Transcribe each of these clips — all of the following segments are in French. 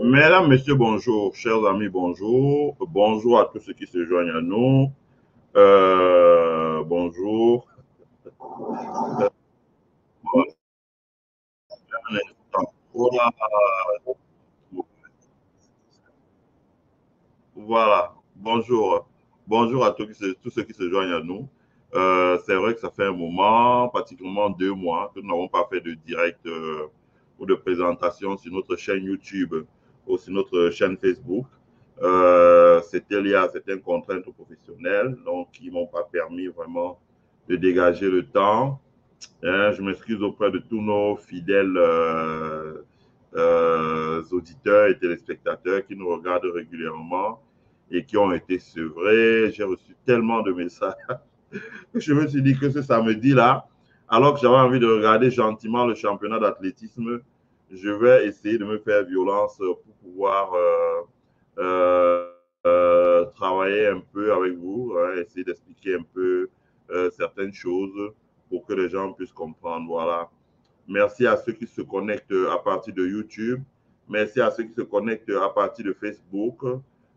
Mesdames, Messieurs, bonjour. Chers amis, bonjour. Bonjour à tous ceux qui se joignent à nous. Bonjour. Voilà. Voilà. Bonjour. Bonjour à tous ceux qui se joignent à nous. C'est vrai que ça fait un moment, pratiquement 2 mois, que nous n'avons pas fait de direct ou de présentation sur notre chaîne YouTube ou sur notre chaîne Facebook. C'était lié à certaines contraintes professionnelles, donc qui ne m'ont pas permis vraiment de dégager le temps. Je m'excuse auprès de tous nos fidèles auditeurs et téléspectateurs qui nous regardent régulièrement et qui ont été sevrés. J'ai reçu tellement de messages que je me suis dit que ce samedi-là, alors que j'avais envie de regarder gentiment le championnat d'athlétisme, je vais essayer de me faire violence pour pouvoir travailler un peu avec vous, essayer d'expliquer un peu certaines choses pour que les gens puissent comprendre. Voilà. Merci à ceux qui se connectent à partir de YouTube. Merci à ceux qui se connectent à partir de Facebook.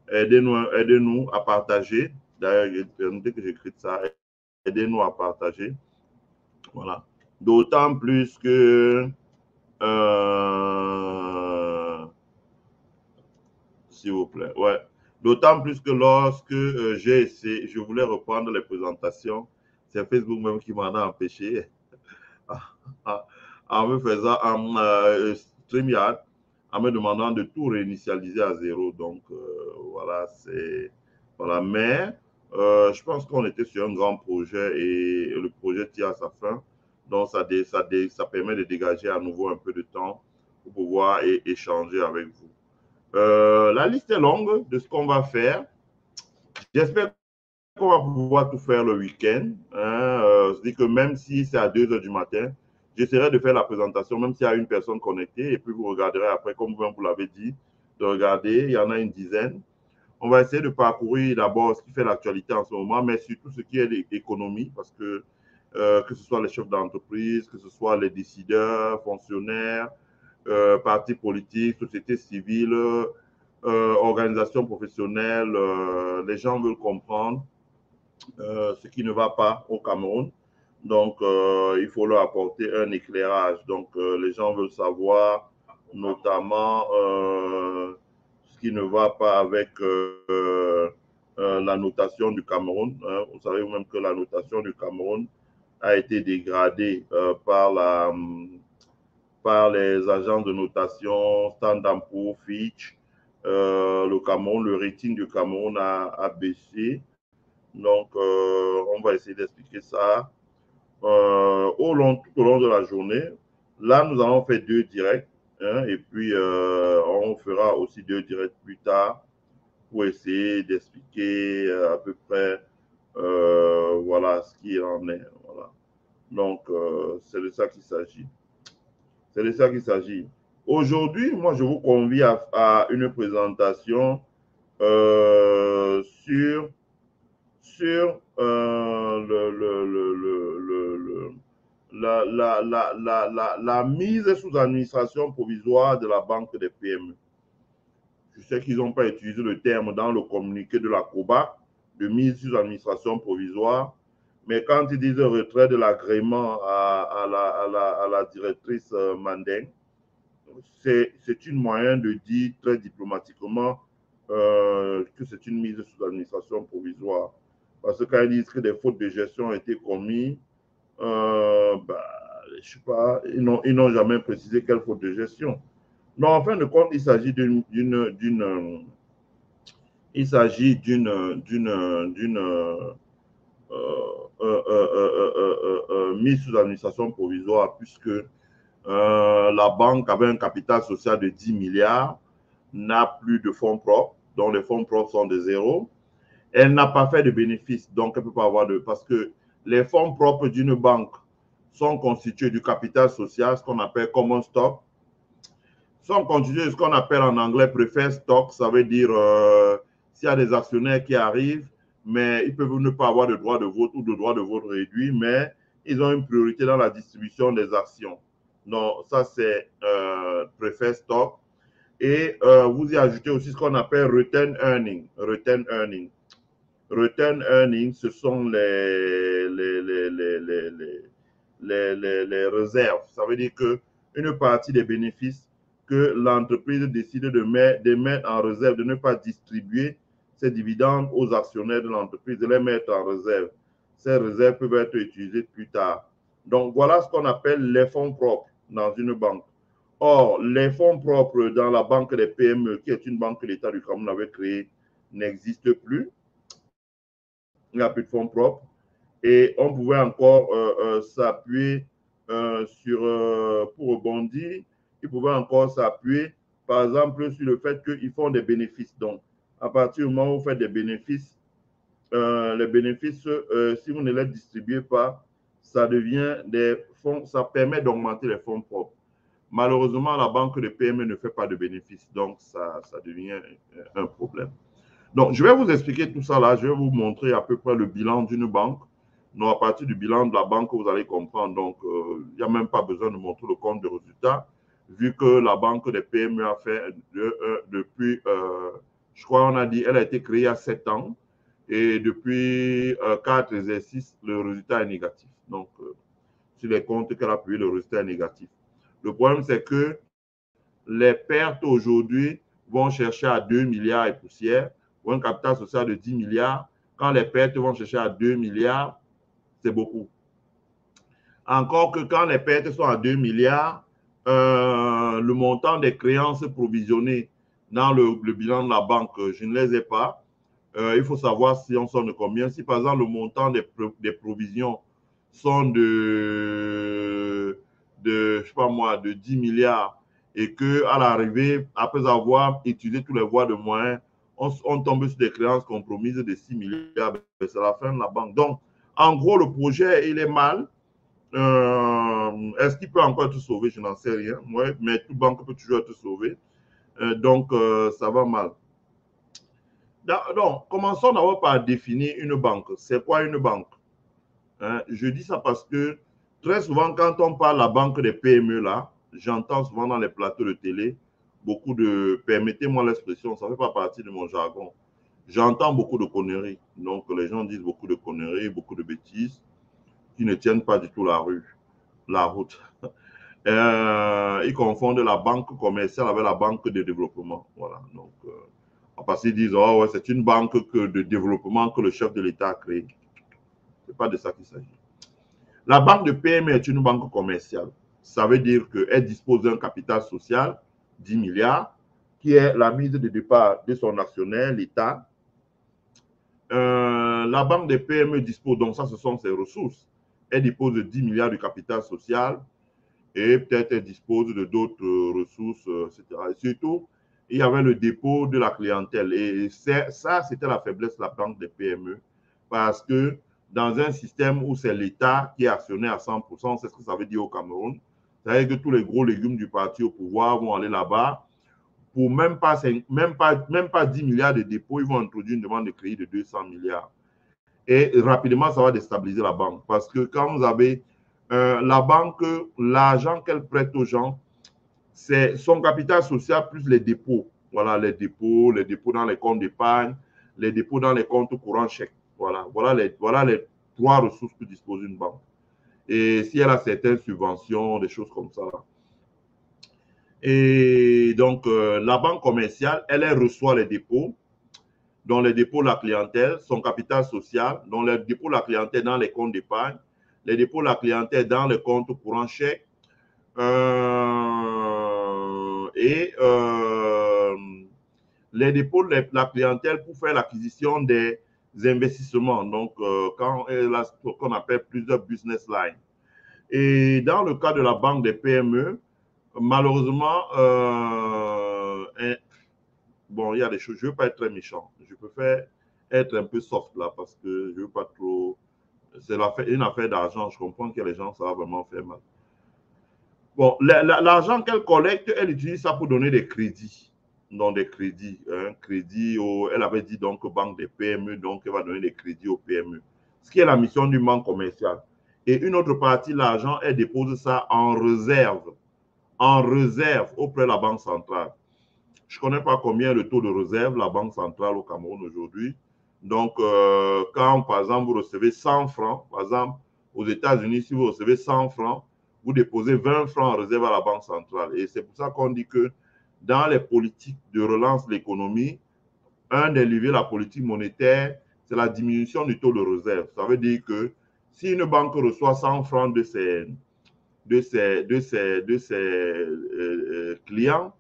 Aidez-nous à partager. D'ailleurs, dès que j'écris ça, aidez-nous à partager. Voilà. D'autant plus que, euh, s'il vous plaît, ouais. D'autant plus que lorsque j'ai essayé, je voulais reprendre les présentations, c'est Facebook même qui m'en a empêché. En me faisant un StreamYard, en me demandant de tout réinitialiser à zéro. Donc, voilà, c'est. Voilà. Mais je pense qu'on était sur un grand projet et le projet tire à sa fin. Donc, ça permet de dégager à nouveau un peu de temps pour pouvoir échanger avec vous. La liste est longue de ce qu'on va faire. J'espère qu'on va pouvoir tout faire le week-end. C'est-à-dire que même si c'est à 2 heures du matin, j'essaierai de faire la présentation, même s'il y a une personne connectée, et puis vous regarderez après, comme vous l'avez dit, de regarder. Il y en a une dizaine. On va essayer de parcourir d'abord ce qui fait l'actualité en ce moment, mais surtout ce qui est l'économie, parce que ce soit les chefs d'entreprise, que ce soit les décideurs, fonctionnaires, partis politiques, sociétés civiles, organisations professionnelles, les gens veulent comprendre ce qui ne va pas au Cameroun. Donc, il faut leur apporter un éclairage. Donc, les gens veulent savoir notamment ce qui ne va pas avec la notation du Cameroun. Vous savez même que la notation du Cameroun a été dégradée par les agents de notation Standard Poor's, Fitch. Le Cameroun, le rating du Cameroun a baissé. Donc, on va essayer d'expliquer ça tout au long de la journée. Là, nous allons faire 2 directs, hein, et puis on fera aussi 2 directs plus tard pour essayer d'expliquer à peu près voilà ce qu'il en est. Voilà. Donc, c'est de ça qu'il s'agit. C'est de ça qu'il s'agit. Aujourd'hui, moi, je vous convie à une présentation sur la mise sous administration provisoire de la Banque des PME. Je sais qu'ils n'ont pas utilisé le terme dans le communiqué de la COBA de mise sous administration provisoire, mais quand ils disent retrait de l'agrément à la directrice Mandeng, c'est une moyen de dire très diplomatiquement que c'est une mise sous administration provisoire. Parce que quand ils disent que des fautes de gestion ont été commises, bah, je sais pas, ils n'ont jamais précisé quelle faute de gestion. Non, en fin de compte, il s'agit mise sous administration provisoire puisque la banque avait un capital social de 10 milliards, n'a plus de fonds propres, dont les fonds propres sont de zéro. Elle n'a pas fait de bénéfices, donc elle ne peut pas avoir de. Parce que les fonds propres d'une banque sont constitués du capital social, ce qu'on appelle common stock, sont constitués de ce qu'on appelle en anglais preferred stock, ça veut dire s'il y a des actionnaires qui arrivent, mais ils peuvent ne pas avoir de droit de vote ou de droit de vote réduit, mais ils ont une priorité dans la distribution des actions. Donc, ça, c'est preferred stock. Et vous y ajoutez aussi ce qu'on appelle return earning. Return earning. Return earning, ce sont les réserves. Ça veut dire qu'une partie des bénéfices que l'entreprise décide de mettre en réserve, de ne pas distribuer ces dividendes aux actionnaires de l'entreprise, de les mettre en réserve. Ces réserves peuvent être utilisées plus tard. Donc, voilà ce qu'on appelle les fonds propres dans une banque. Or, les fonds propres dans la banque des PME, qui est une banque que l'État du Cameroun avait créée, n'existe plus. Il n'y a plus de fonds propres. Et on pouvait encore s'appuyer pour rebondir, ils pouvaient encore s'appuyer, par exemple, sur le fait qu'ils font des bénéfices. Donc, à partir du moment où vous faites des bénéfices, les bénéfices, si vous ne les distribuez pas, ça devient des fonds, ça permet d'augmenter les fonds propres. Malheureusement, la banque de PME ne fait pas de bénéfices, donc ça devient un problème. Donc, je vais vous expliquer tout ça là. Je vais vous montrer à peu près le bilan d'une banque. Donc, à partir du bilan de la banque, vous allez comprendre. Donc, il n'y a même pas besoin de montrer le compte de résultat, vu que la banque des PME a fait depuis, je crois, on a dit, elle a été créée il y a 7 ans. Et depuis 4 exercices, le résultat est négatif. Donc, sur les comptes qu'elle a payés, le résultat est négatif. Le problème, c'est que les pertes aujourd'hui vont chercher à 2 milliards et poussière, ou un capital social de 10 milliards. Quand les pertes vont chercher à 2 milliards, c'est beaucoup. Encore que quand les pertes sont à 2 milliards, le montant des créances provisionnées dans le bilan de la banque, je ne les ai pas. Il faut savoir si on sonne de combien. Si par exemple le montant des provisions sont je sais pas moi, de 10 milliards et qu'à l'arrivée, après avoir utilisé tous les voies de moyens, on tombe sur des créances compromises de 6 milliards, c'est la fin de la banque. Donc, en gros, le projet, il est mal. Est-ce qu'il peut encore être sauvé? Je n'en sais rien. Ouais, mais toute banque peut toujours être sauvée. Donc, ça va mal. Donc, commençons d'abord par définir une banque. C'est quoi une banque? Je dis ça parce que très souvent, quand on parle de la banque des PME, là, j'entends souvent dans les plateaux de télé beaucoup de, permettez-moi l'expression, ça ne fait pas partie de mon jargon. J'entends beaucoup de conneries. Donc, les gens disent beaucoup de conneries, beaucoup de bêtises qui ne tiennent pas du tout la route. Ils confondent la banque commerciale avec la banque de développement. Voilà. Donc, parce qu'ils disent, oh ouais, c'est une banque de développement que le chef de l'État a créée. Ce n'est pas de ça qu'il s'agit. La banque de PME est une banque commerciale. Ça veut dire qu'elle dispose d'un capital social, 10 milliards, qui est la mise de départ de son actionnaire, l'État. La banque de PME dispose, donc ça, ce sont ses ressources. Elle dispose de 10 milliards de capital social et peut-être elle dispose de d'autres ressources, etc. Et surtout, il y avait le dépôt de la clientèle. Et ça, c'était la faiblesse de la banque des PME. Parce que dans un système où c'est l'État qui est actionnaire à 100%, c'est ce que ça veut dire au Cameroun. Ça veut dire que tous les gros légumes du parti au pouvoir vont aller là-bas. Pour même pas 10 milliards de dépôts, ils vont introduire une demande de crédit de 200 milliards. Et rapidement, ça va déstabiliser la banque. Parce que quand vous avez la banque, l'argent qu'elle prête aux gens, c'est son capital social plus les dépôts. Voilà, les dépôts dans les comptes d'épargne, les dépôts dans les comptes courants chèques. Voilà les 3 ressources que dispose une banque. Et si elle a certaines subventions, des choses comme ça. Et donc, la banque commerciale, elle reçoit les dépôts, dont les dépôts de la clientèle, son capital social, dont les dépôts de la clientèle dans les comptes d'épargne, les dépôts de la clientèle dans les comptes courants chèques, et les dépôts de la clientèle pour faire l'acquisition des investissements. Donc, quand elle a ce qu'on appelle plusieurs business lines. Et dans le cas de la banque des PME, malheureusement, bon, il y a des choses, je ne veux pas être très méchant. Je préfère être un peu soft là parce que je ne veux pas trop. C'est une affaire d'argent. Je comprends que les gens, ça va vraiment faire mal. Bon, l'argent qu'elle collecte, elle utilise ça pour donner des crédits. Donc, des crédits. Elle avait dit donc banque des PME, donc elle va donner des crédits aux PME. Ce qui est la mission d'une banque commerciale. Et une autre partie, l'argent, elle dépose ça en réserve auprès de la Banque centrale. Je ne connais pas combien est le taux de réserve, la Banque centrale au Cameroun aujourd'hui. Donc, quand, par exemple, vous recevez 100 francs, par exemple, aux États-Unis, si vous recevez 100 francs, vous déposez 20 francs en réserve à la Banque centrale. Et c'est pour ça qu'on dit que dans les politiques de relance de l'économie, un des leviers de la politique monétaire, c'est la diminution du taux de réserve. Ça veut dire que si une banque reçoit 100 francs de ses clients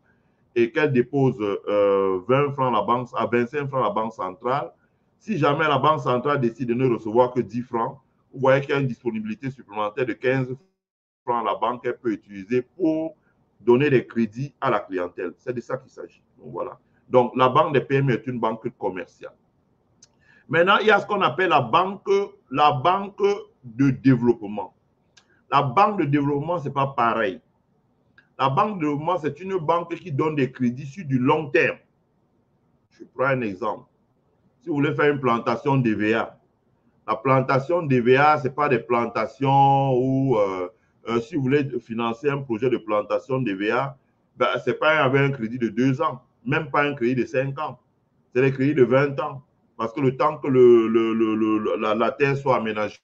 et qu'elle dépose 20 francs à, la banque, à 25 francs à la banque centrale, si jamais la banque centrale décide de ne recevoir que 10 francs, vous voyez qu'il y a une disponibilité supplémentaire de 15 francs à la banque qu'elle peut utiliser pour donner des crédits à la clientèle. C'est de ça qu'il s'agit. Donc, voilà. Donc, la banque des PME est une banque commerciale. Maintenant, il y a ce qu'on appelle la banque de développement. La banque de développement, ce n'est pas pareil. La banque de développement, c'est une banque qui donne des crédits sur du long terme. Je prends un exemple. Si vous voulez faire une plantation d'EVA, la plantation d'EVA, ce n'est pas des plantations où, si vous voulez financer un projet de plantation d'EVA, ben, ce n'est pas avec un crédit de 2 ans, même pas un crédit de 5 ans. C'est des crédits de 20 ans. Parce que le temps que la terre soit aménagée,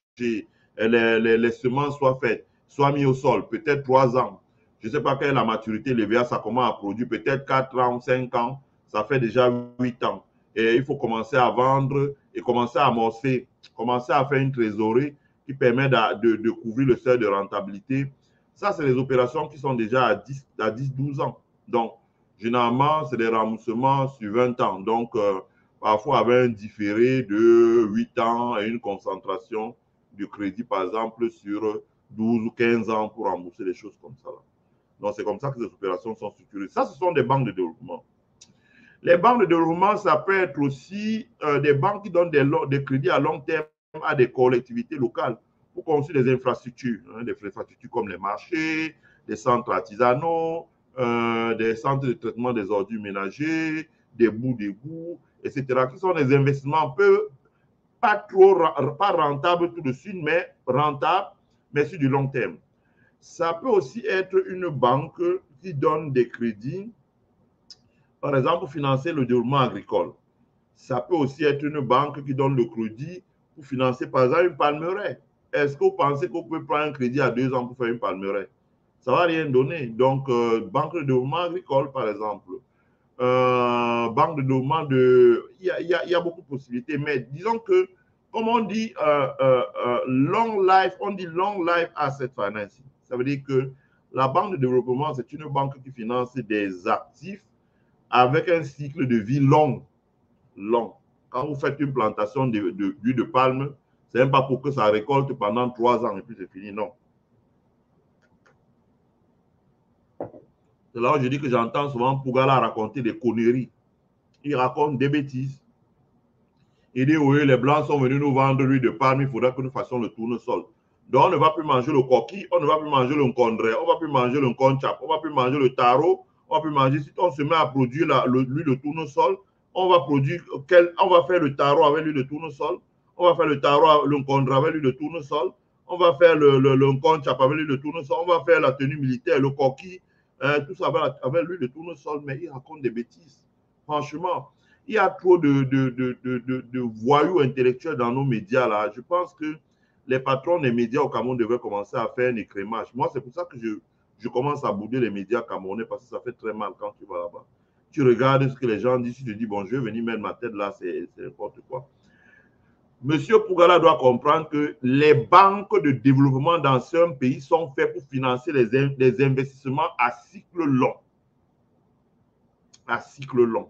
les semences soient faites, soient mises au sol, peut-être 3 ans. Je ne sais pas quelle est la maturité, l'EVA, ça commence à produire peut-être 4 ans, 5 ans, ça fait déjà 8 ans. Et il faut commencer à vendre et commencer à amorcer, commencer à faire une trésorerie qui permet de couvrir le seuil de rentabilité. Ça, c'est les opérations qui sont déjà à 10 12 ans. Donc, généralement, c'est des remboursements sur 20 ans. Donc, parfois avec un différé de 8 ans et une concentration du crédit, par exemple, sur 12 ou 15 ans pour rembourser des choses comme ça. Donc, c'est comme ça que ces opérations sont structurées. Ça, ce sont des banques de développement. Les banques de développement, ça peut être aussi des banques qui donnent des crédits à long terme à des collectivités locales pour construire des infrastructures, des infrastructures comme les marchés, des centres artisanaux, des centres de traitement des ordures ménagers, des bouts d'égouts, etc., qui sont des investissements pas rentables tout de suite, mais rentables, mais sur du long terme. Ça peut aussi être une banque qui donne des crédits, par exemple, pour financer le développement agricole. Ça peut aussi être une banque qui donne le crédit pour financer, par exemple, une palmeraie. Est-ce que vous pensez que vous pouvez prendre un crédit à 2 ans pour faire une palmeraie? Ça ne va rien donner. Donc, banque de développement agricole, par exemple. Banque de développement il y a beaucoup de possibilités. Mais disons que, comme on dit long life, on dit long life asset financing. Ça veut dire que la banque de développement, c'est une banque qui finance des actifs avec un cycle de vie long. Quand vous faites une plantation d'huile de palme, ce n'est même pas pour que ça récolte pendant 3 ans et puis c'est fini, non. C'est là où je dis que j'entends souvent Pougala raconter des conneries. Il raconte des bêtises. Il dit, oui, les Blancs sont venus nous vendre l'huile de palme, il faudra que nous fassions le tournesol. Donc, on ne va plus manger le coquille, on ne va plus manger le nkondré, on ne va plus manger le nkonchap, on ne va plus manger le taro, on va plus manger, si on se met à produire l'huile de tournesol, on va faire le taro avec l'huile de tournesol, on va faire le taro, le nkondré avec l'huile de tournesol, on va faire le nkonchap avec l'huile de tournesol, on va faire la tenue militaire, le coquille, tout ça avec l'huile de tournesol, mais il raconte des bêtises. Franchement, il y a trop de voyous intellectuels dans nos médias là. Je pense que les patrons des médias au Cameroun devraient commencer à faire un écrémage. Moi, c'est pour ça que je commence à bouder les médias camerounais parce que ça fait très mal quand tu vas là-bas. Tu regardes ce que les gens disent, tu te dis, bon, je vais venir mettre ma tête là, c'est n'importe quoi. Monsieur Pougala doit comprendre que les banques de développement dans un pays sont faites pour financer les investissements à cycle long. À cycle long.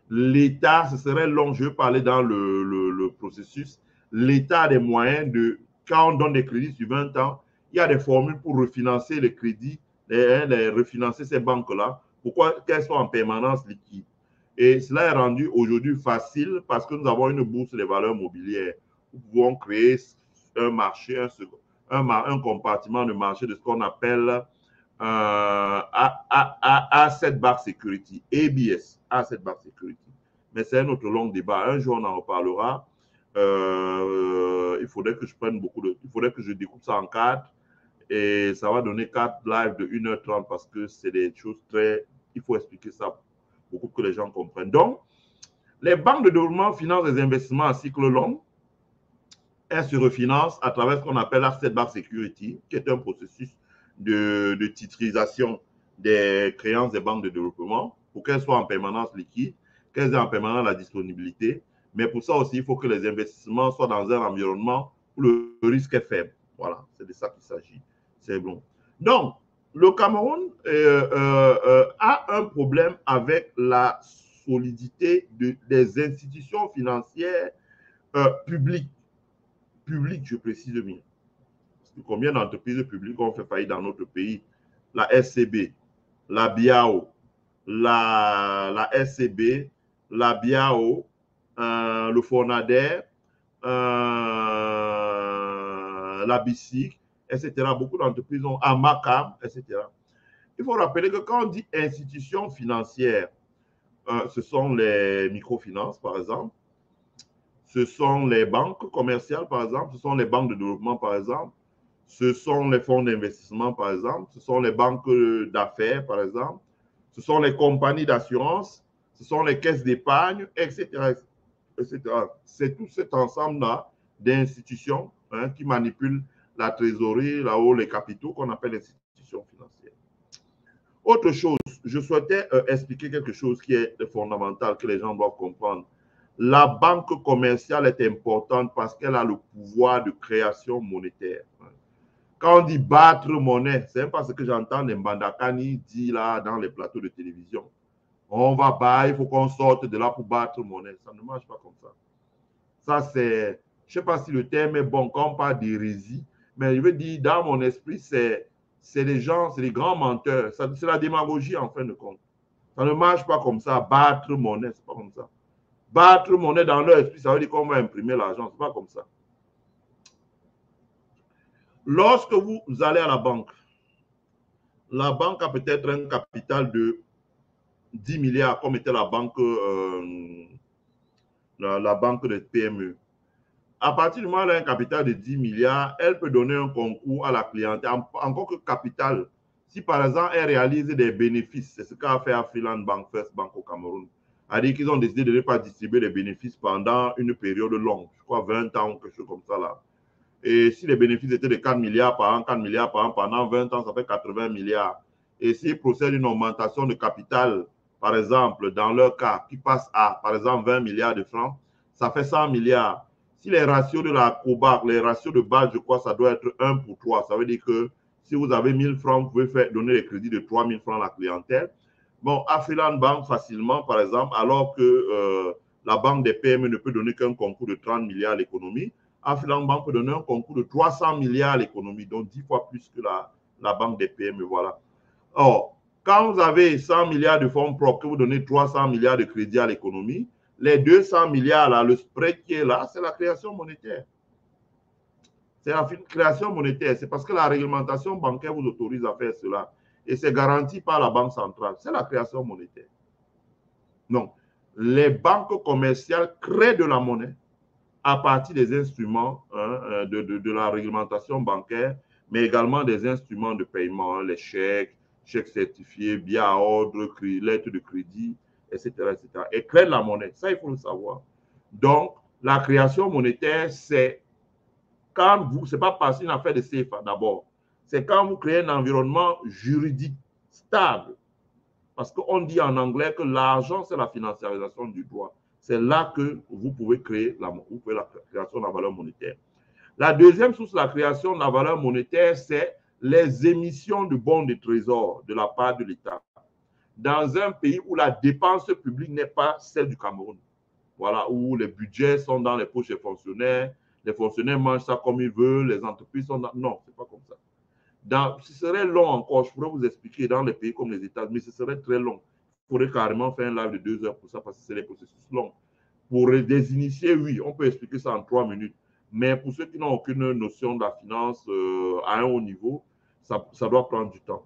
L'État, ce serait long, je vais parler dans le processus. L'État a des moyens de, quand on donne des crédits sur 20 ans, il y a des formules pour refinancer les crédits, refinancer ces banques-là. Pourquoi qu'elles soient en permanence liquides? Et cela est rendu aujourd'hui facile parce que nous avons une bourse des valeurs mobilières. Nous pouvons créer un marché, un compartiment de marché de ce qu'on appelle Asset-Backed Security, ABS, Asset-Backed Security. Mais c'est un autre long débat. Un jour, on en reparlera. Il faudrait que je prenne il faudrait que je découpe ça en 4 et ça va donner 4 lives de 1h30 parce que c'est des choses très. Il faut expliquer ça beaucoup que les gens comprennent. Donc, les banques de développement financent des investissements à cycle long. Elles se refinancent à travers ce qu'on appelle l'asset-backed security, qui est un processus de titrisation des créances des banques de développement pour qu'elles soient en permanence liquides, qu'elles aient en permanence la disponibilité. Mais pour ça aussi, il faut que les investissements soient dans un environnement où le risque est faible. Voilà, c'est de ça qu'il s'agit. C'est bon. Donc, le Cameroun a un problème avec la solidité des institutions financières publiques. Publiques, je précise bien. Combien d'entreprises publiques ont fait faillite dans notre pays? La SCB, la BIAO, la SCB, la BIAO, le Fornader, la BICIC, etc. Beaucoup d'entreprises ont Amacam, etc. Il faut rappeler que quand on dit institutions financières, ce sont les microfinances, par exemple, ce sont les banques commerciales, par exemple, ce sont les banques de développement, par exemple, ce sont les fonds d'investissement, par exemple, ce sont les banques d'affaires, par exemple, ce sont les compagnies d'assurance, ce sont les caisses d'épargne, etc., etc. C'est tout cet ensemble-là d'institutions qui manipulent la trésorerie, là-haut, les capitaux qu'on appelle institutions financières. Autre chose, je souhaitais expliquer quelque chose qui est fondamental, que les gens doivent comprendre. La banque commerciale est importante parce qu'elle a le pouvoir de création monétaire. Quand on dit battre monnaie, c'est pas ce que j'entends les Mbandakani dire là dans les plateaux de télévision. On va battre, il faut qu'on sorte de là pour battre monnaie. Ça ne marche pas comme ça. Ça, c'est, je ne sais pas si le terme est bon quand on parle d'hérésie, mais je veux dire, dans mon esprit, c'est les gens, c'est les grands menteurs. C'est la démagogie en fin de compte. Ça ne marche pas comme ça, battre monnaie, c'est pas comme ça. Battre monnaie dans leur esprit, ça veut dire qu'on va imprimer l'argent, c'est pas comme ça. Lorsque vous allez à la banque a peut-être un capital de 10 milliards, comme était la banque de PME. À partir du moment où elle a un capital de 10 milliards, elle peut donner un concours à la clientèle, encore que capital. Si par exemple, elle réalise des bénéfices, c'est ce qu'a fait Afriland Bank, First Bank au Cameroun. C'est-à-dire qu'ils ont décidé de ne pas distribuer les bénéfices pendant une période longue, je crois 20 ans ou quelque chose comme ça là. Et si les bénéfices étaient de 4 milliards par an, 4 milliards par an, pendant 20 ans, ça fait 80 milliards. Et s'ils procèdent une augmentation de capital, par exemple, dans leur cas, qui passe à, par exemple, 20 milliards de francs, ça fait 100 milliards. Si les ratios de la COBAC, les ratios de base, je crois, ça doit être 1 pour 3. Ça veut dire que si vous avez 1000 francs, vous pouvez donner les crédits de 3000 francs à la clientèle. Bon, Afriland Bank, facilement, par exemple, alors que la banque des PME ne peut donner qu'un concours de 30 milliards à l'économie, Afriland Bank peut donner un concours de 300 milliards à l'économie, donc 10 fois plus que la banque des PME, voilà. Or, quand vous avez 100 milliards de fonds propres, que vous donnez 300 milliards de crédits à l'économie, les 200 milliards, là, le spread qui est là, c'est la création monétaire. C'est la création monétaire. C'est parce que la réglementation bancaire vous autorise à faire cela. Et c'est garanti par la Banque centrale. C'est la création monétaire. Donc, les banques commerciales créent de la monnaie à partir des instruments de la réglementation bancaire, mais également des instruments de paiement, les chèques certifiés, billets à ordre, lettres de crédit, etc., etc. Et créent de la monnaie. Ça, il faut le savoir. Donc, la création monétaire, c'est quand vous, c'est pas parce une affaire de CFA d'abord, c'est quand vous créez un environnement juridique stable. Parce qu'on dit en anglais que l'argent, c'est la financiarisation du droit. C'est là que vous pouvez créer la création de la valeur monétaire. La deuxième source de la création de la valeur monétaire, c'est les émissions de bons de trésor de la part de l'État. Dans un pays où la dépense publique n'est pas celle du Cameroun, voilà, où les budgets sont dans les poches des fonctionnaires, les fonctionnaires mangent ça comme ils veulent, les entreprises sont dans... Non, ce n'est pas comme ça. Ce serait long encore, je pourrais vous expliquer dans les pays comme les États-Unis, mais ce serait très long. Il faudrait carrément faire un live de 2 heures pour ça, parce que c'est des processus longs. Pour les initiés, oui, on peut expliquer ça en 3 minutes. Mais pour ceux qui n'ont aucune notion de la finance à un haut niveau, ça doit prendre du temps.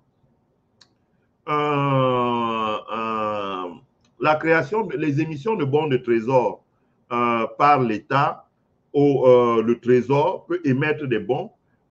La création, les émissions de bons de trésor par l'État, le Trésor peut émettre des bons